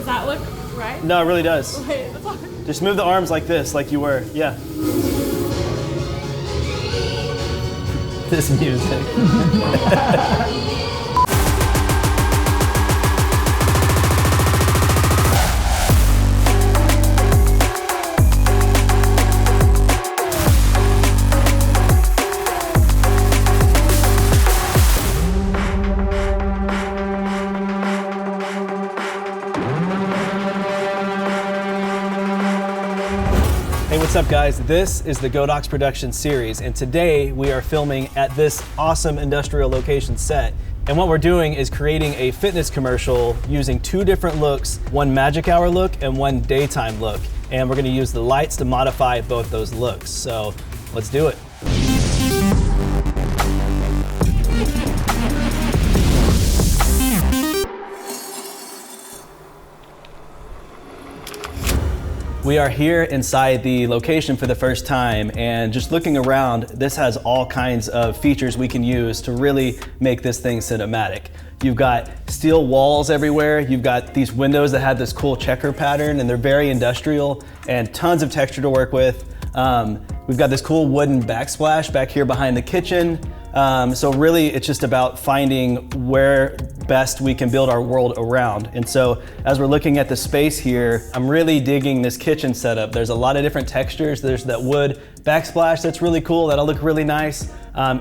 Does that look right? No, it really does. Wait, Just move the arms like this, like you were. Yeah. This music. Hey, what's up guys? This is the Godox production series, and today we are filming at this awesome industrial location set. And what we're doing is creating a fitness commercial using two different looks, one magic hour look and one daytime look. And we're gonna use the lights to modify both those looks. So let's do it. We are here inside the location for the first time, and just looking around, this has all kinds of features we can use to really make this thing cinematic. You've got steel walls everywhere, you've got these windows that have this cool checker pattern, and they're very industrial, and tons of texture to work with. We've got this cool wooden backsplash back here behind the kitchen. So really it's just about finding where best we can build our world around. And so as we're looking at the space here, I'm really digging this kitchen setup. There's a lot of different textures. There's that wood backsplash that's really cool. That'll look really nice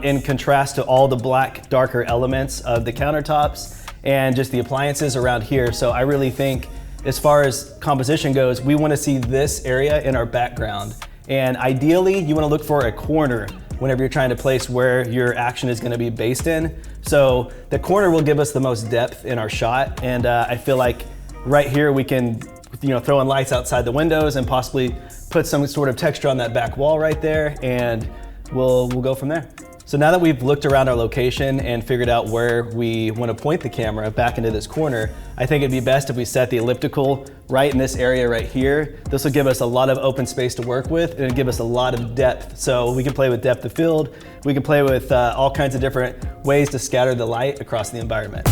in contrast to all the black, darker elements of the countertops and just the appliances around here. So I really think as far as composition goes, we want to see this area in our background. And ideally, you want to look for a corner whenever you're trying to place where your action is going to be based in. So the corner will give us the most depth in our shot, and I feel like right here we can, throw in lights outside the windows and possibly put some sort of texture on that back wall right there, and we'll go from there. So now that we've looked around our location and figured out where we want to point the camera back into this corner, I think it'd be best if we set the elliptical right in this area right here. This will give us a lot of open space to work with, and it'll give us a lot of depth. So we can play with depth of field, we can play with all kinds of different ways to scatter the light across the environment.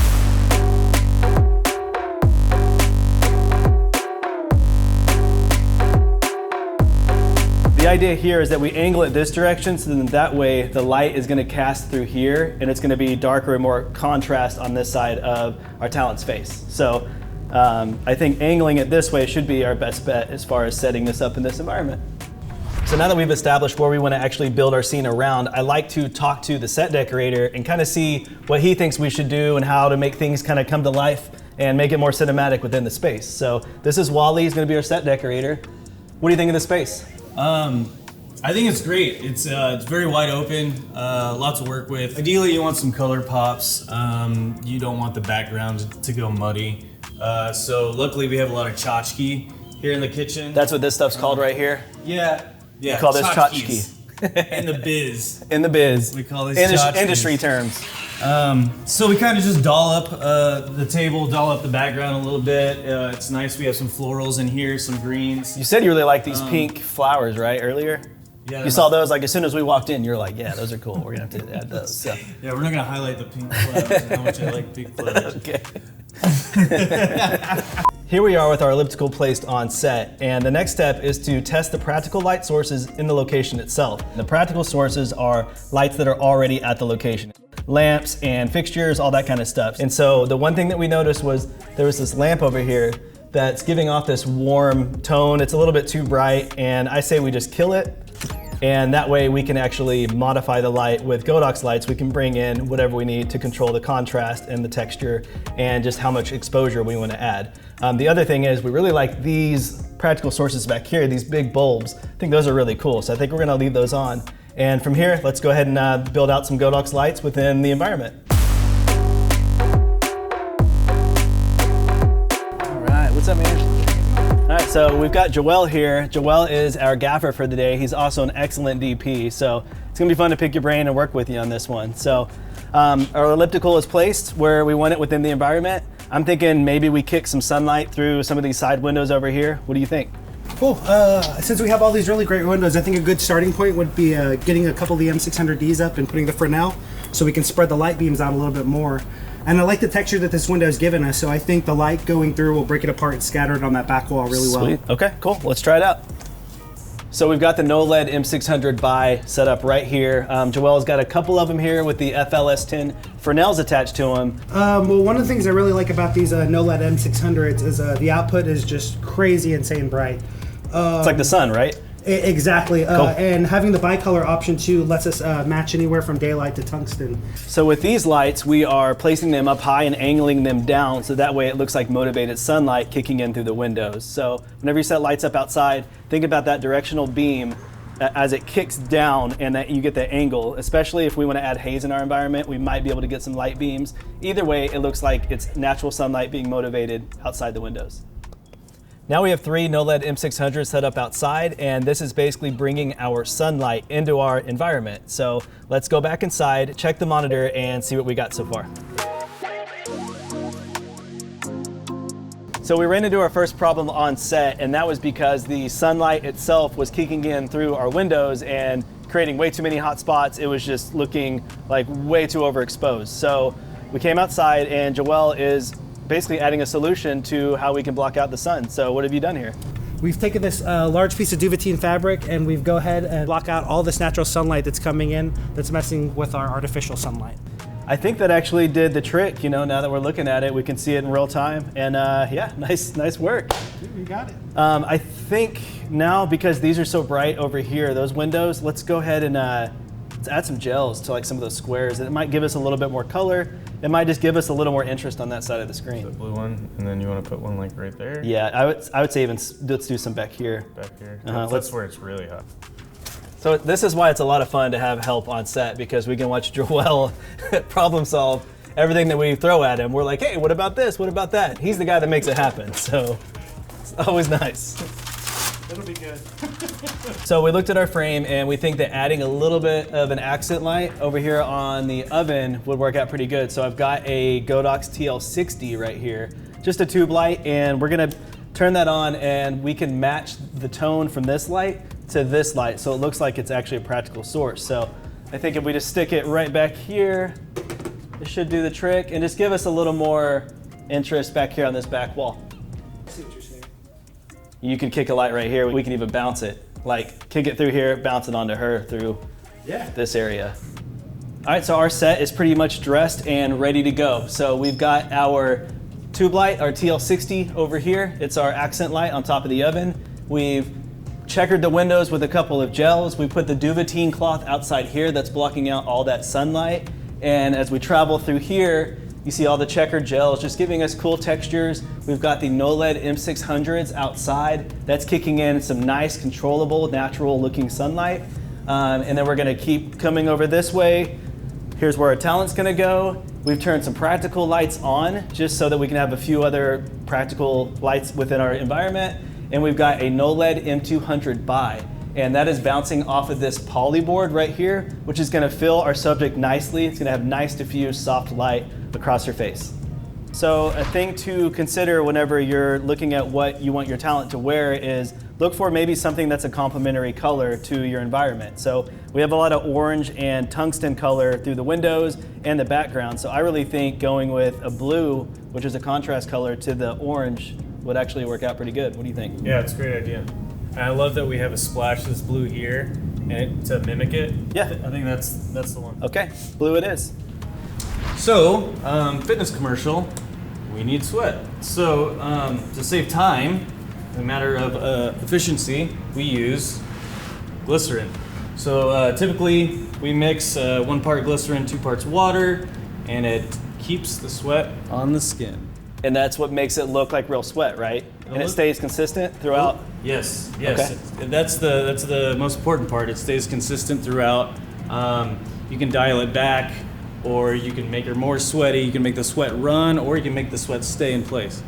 The idea here is that we angle it this direction, so then that way the light is going to cast through here, and it's going to be darker and more contrast on this side of our talent's face. So I think angling it this way should be our best bet as far as setting this up in this environment. So now that we've established where we want to actually build our scene around, I like to talk to the set decorator and kind of see what he thinks we should do and how to make things kind of come to life and make it more cinematic within the space. So this is Wally, he's going to be our set decorator. What do you think of the space? I think it's great. It's very wide open, lots to work with. Ideally, you want some color pops. You don't want the background to go muddy. So luckily, we have a lot of tchotchke here in the kitchen. That's what this stuff's called right here? Yeah. We call this tchotchke. In the biz. In the biz. We call this tchotchkes. Industry terms. So we kind of just doll up the table, doll up the background a little bit. It's nice. We have some florals in here, some greens. You said you really like these pink flowers, right, earlier? Yeah. You saw those, like, as soon as we walked in, you're like, yeah, those are cool. We're gonna have to add those. So. Yeah, we're not gonna highlight the pink flowers and how much I like pink flowers. Okay. Here we are with our elliptical placed on set, and the next step is to test the practical light sources in the location itself. The practical sources are lights that are already at the location. Lamps and fixtures, all that kind of stuff. And so the one thing that we noticed was there was this lamp over here that's giving off this warm tone. It's a little bit too bright, and I say we just kill it. And that way we can actually modify the light with Godox lights. We can bring in whatever we need to control the contrast and the texture and just how much exposure we want to add. The other thing is we really like these practical sources back here, these big bulbs. I think those are really cool. So I think we're gonna leave those on. And from here, let's go ahead and build out some Godox lights within the environment. All right, what's up, man? All right, so we've got Joel here. Joel is our gaffer for the day. He's also an excellent DP, so it's gonna be fun to pick your brain and work with you on this one. So our elliptical is placed where we want it within the environment. I'm thinking maybe we kick some sunlight through some of these side windows over here. What do you think? Cool. Since we have all these really great windows, I think a good starting point would be getting a couple of the M600Ds up and putting the Fresnel so we can spread the light beams out a little bit more. And I like the texture that this window has given us, so I think the light going through will break it apart and scatter it on that back wall really well. Sweet. Okay, cool. Let's try it out. So we've got the Knowled M600 buy set up right here. Joel's got a couple of them here with the FLS10 Fresnels attached to them. Well, one of the things I really like about these Knowled M600s is the output is just crazy, insane bright. It's like the sun, right? Exactly. Cool. And having the bicolor option too lets us match anywhere from daylight to tungsten. So with these lights, we are placing them up high and angling them down so that way it looks like motivated sunlight kicking in through the windows. So whenever you set lights up outside, think about that directional beam as it kicks down and that you get the angle, especially if we want to add haze in our environment, we might be able to get some light beams. Either way, it looks like it's natural sunlight being motivated outside the windows. Now we have 3 Knowled M600s set up outside, and this is basically bringing our sunlight into our environment. So let's go back inside, check the monitor, and see what we got so far. So we ran into our first problem on set, and that was because the sunlight itself was kicking in through our windows and creating way too many hot spots. It was just looking like way too overexposed. So we came outside, and Joel is basically adding a solution to how we can block out the sun. So what have you done here? We've taken this large piece of duvetine fabric and we've go ahead and block out all this natural sunlight that's coming in that's messing with our artificial sunlight. I think that actually did the trick. You know, now that we're looking at it, we can see it in real time. And yeah, nice work. You got it. I think now, because these are so bright over here, those windows, let's go ahead and let's add some gels to like some of those squares. It might give us a little bit more color. It might just give us a little more interest on that side of the screen. The blue one, and then you want to put one like right there? Yeah, I would say even let's do some back here. Back here. That's where it's really hot. So this is why it's a lot of fun to have help on set, because we can watch Joel problem solve everything that we throw at him. We're like, hey, what about this? What about that? He's the guy that makes it happen. So it's always nice. It'll be good. So we looked at our frame and we think that adding a little bit of an accent light over here on the oven would work out pretty good. So I've got a Godox TL60 right here, just a tube light, and we're gonna turn that on and we can match the tone from this light to this light so it looks like it's actually a practical source. So I think if we just stick it right back here, it should do the trick and just give us a little more interest back here on this back wall. I see what you're saying. You can kick a light right here. We can even bounce it. Like kick it through here, bounce it onto her through this area. All right, so our set is pretty much dressed and ready to go. So we've got our tube light, our TL60 over here. It's our accent light on top of the oven. We've checkered the windows with a couple of gels. We put the duvetine cloth outside here that's blocking out all that sunlight. And as we travel through here, you see all the checkered gels just giving us cool textures. We've got the Knowled M600s outside. That's kicking in some nice, controllable, natural looking sunlight. And then we're gonna keep coming over this way. Here's where our talent's gonna go. We've turned some practical lights on just so that we can have a few other practical lights within our environment. And we've got a Knowled M200 buy. And that is bouncing off of this poly board right here, which is gonna fill our subject nicely. It's gonna have nice diffuse soft light across her face. So a thing to consider whenever you're looking at what you want your talent to wear is look for maybe something that's a complementary color to your environment. So we have a lot of orange and tungsten color through the windows and the background. So I really think going with a blue, which is a contrast color, to the orange would actually work out pretty good. What do you think? Yeah, it's a great idea. And I love that we have a splash that's blue here and to mimic it. Yeah. I think that's the one. Okay, blue it is. So, fitness commercial, we need sweat. So, to save time, in a matter of efficiency, we use glycerin. So, typically, we mix 1 part glycerin, 2 parts water, and it keeps the sweat on the skin. And that's what makes it look like real sweat, right? And it stays consistent throughout? Yes. Okay. That's the most important part. It stays consistent throughout. You can dial it back, or you can make her more sweaty. You can make the sweat run, or you can make the sweat stay in place.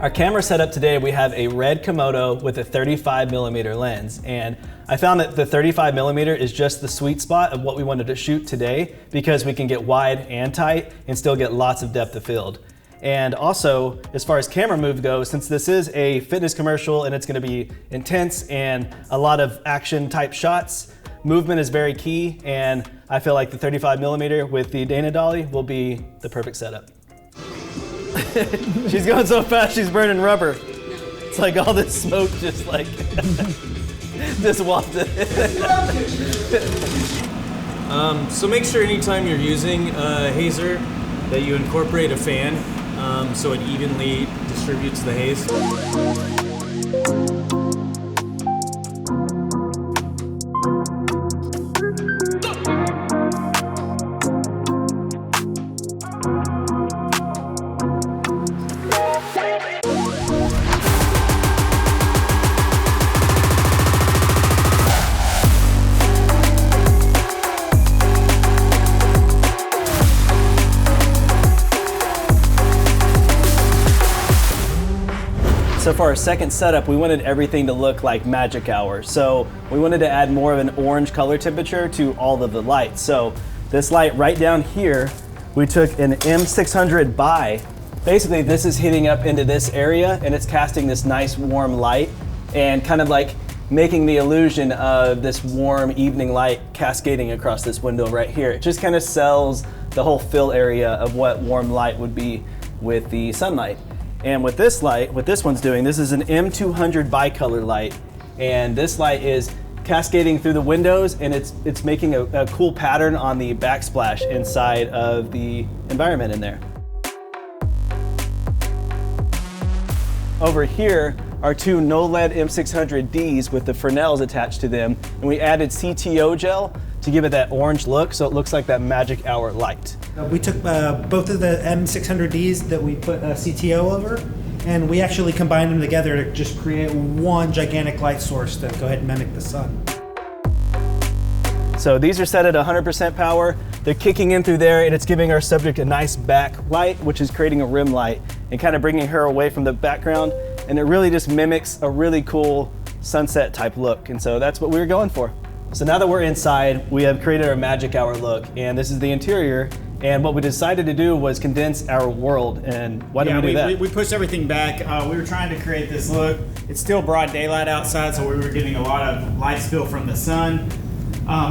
Our camera setup today, we have a red Komodo with a 35mm lens. And I found that the 35mm is just the sweet spot of what we wanted to shoot today, because we can get wide and tight and still get lots of depth of field. And also, as far as camera move goes, since this is a fitness commercial and it's gonna be intense and a lot of action type shots, movement is very key, and I feel like the 35mm with the Dana dolly will be the perfect setup. She's going so fast, she's burning rubber. It's like all this smoke just like, just wafted. So make sure anytime you're using a hazer that you incorporate a fan so it evenly distributes the haze. So for our second setup, we wanted everything to look like magic hour. So we wanted to add more of an orange color temperature to all of the lights. So this light right down here, we took an M600 bi. Basically, this is hitting up into this area and it's casting this nice warm light and kind of like making the illusion of this warm evening light cascading across this window right here. It just kind of sells the whole fill area of what warm light would be with the sunlight. And with this light, what this one's doing, this is an M200 bicolor light, and this light is cascading through the windows, and it's making a cool pattern on the backsplash inside of the environment in there. Over here are two Knowled M600Ds with the Fresnels attached to them, and we added CTO gel to give it that orange look, so it looks like that magic hour light. We took both of the M600Ds that we put CTO over, and we actually combined them together to just create one gigantic light source to go ahead and mimic the sun. So these are set at 100% power. They're kicking in through there, and it's giving our subject a nice backlight, which is creating a rim light and kind of bringing her away from the background. And it really just mimics a really cool sunset type look. And so that's what we were going for. So now that we're inside, we have created our magic hour look, and this is the interior. And what we decided to do was condense our world. And why did we do that? We pushed everything back. We were trying to create this look. It's still broad daylight outside, so we were getting a lot of light spill from the sun.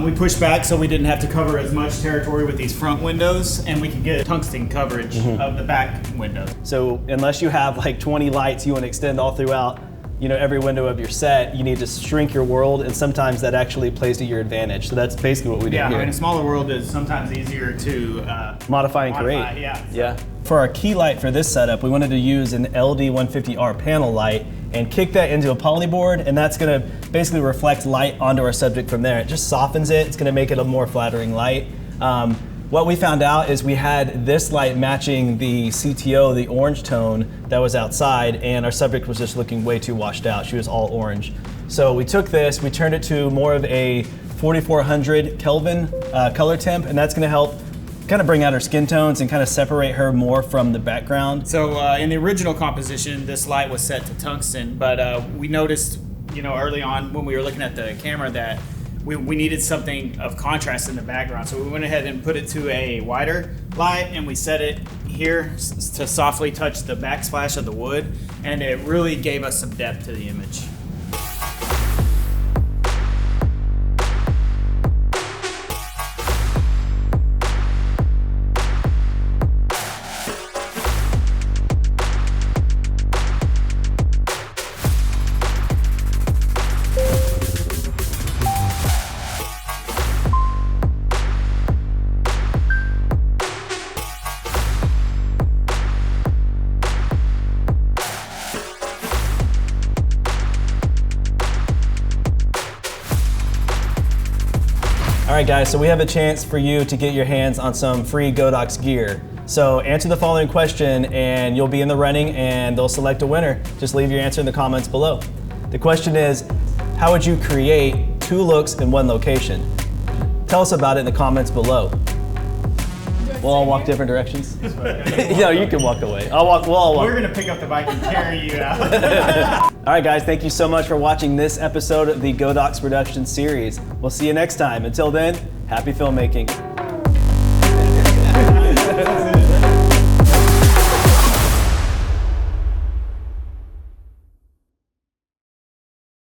We pushed back so we didn't have to cover as much territory with these front windows, and we could get tungsten coverage of the back windows. So unless you have like 20 lights you want to extend all throughout, every window of your set, you need to shrink your world, and sometimes that actually plays to your advantage. So that's basically what we did here. Yeah, I mean, a smaller world is sometimes easier to modify and create. Yeah. For our key light for this setup, we wanted to use an LD150R panel light and kick that into a polyboard, and that's gonna basically reflect light onto our subject from there. It just softens it. It's gonna make it a more flattering light. What we found out is we had this light matching the CTO, the orange tone that was outside, and our subject was just looking way too washed out. She was all orange. So we took this, we turned it to more of a 4400 Kelvin color temp, and that's gonna help kind of bring out her skin tones and kind of separate her more from the background. So in the original composition, this light was set to tungsten, but we noticed, early on when we were looking at the camera that we needed something of contrast in the background. So we went ahead and put it to a wider light, and we set it here to softly touch the backsplash of the wood, and it really gave us some depth to the image. All right, guys, so we have a chance for you to get your hands on some free Godox gear. So answer the following question and you'll be in the running, and they'll select a winner. Just leave your answer in the comments below. The question is, how would you create 2 looks in 1 location? Tell us about it in the comments below. We'll all walk different directions. No, you can walk away. We'll all walk. We're gonna pick up the bike and carry you out. All right, guys, thank you so much for watching this episode of the Godox Production Series. We'll see you next time. Until then, happy filmmaking.